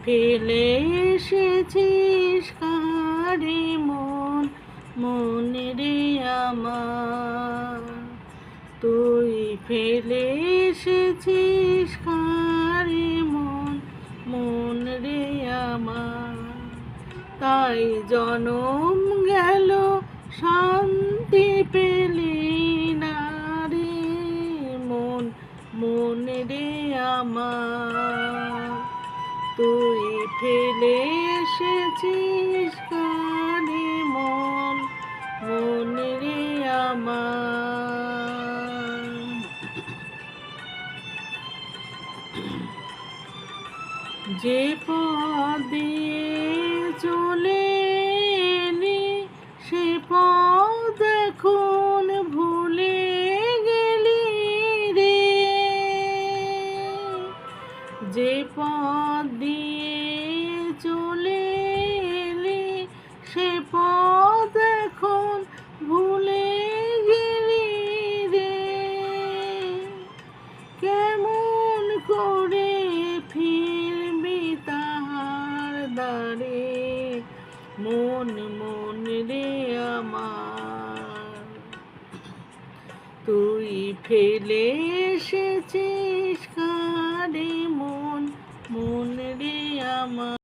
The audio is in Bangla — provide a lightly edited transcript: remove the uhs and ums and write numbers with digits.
ফেলে এসেছিস কারে মন, মন রে আমার। তুই ফেলে এসেছিস কারে মন, মন রে আমার। তাই জনম গেল শান্তি পেলি না রে মন, মন রে আমার। তুই ফেলে এসেছিস কারে মন, মন রে আমার। যে পথ দিয়ে চলে এলি সে পথ এখন ভুলে গেলি রে। যে পথ দিয়ে চলে এলি সে পথ এখন ভুলে গেলি রে। কেমন করে ফিরবি তাহার দ্বারে মন, মন রে আমার। তুই ফেলে এসেছিস কারে মন, মন রে আমার।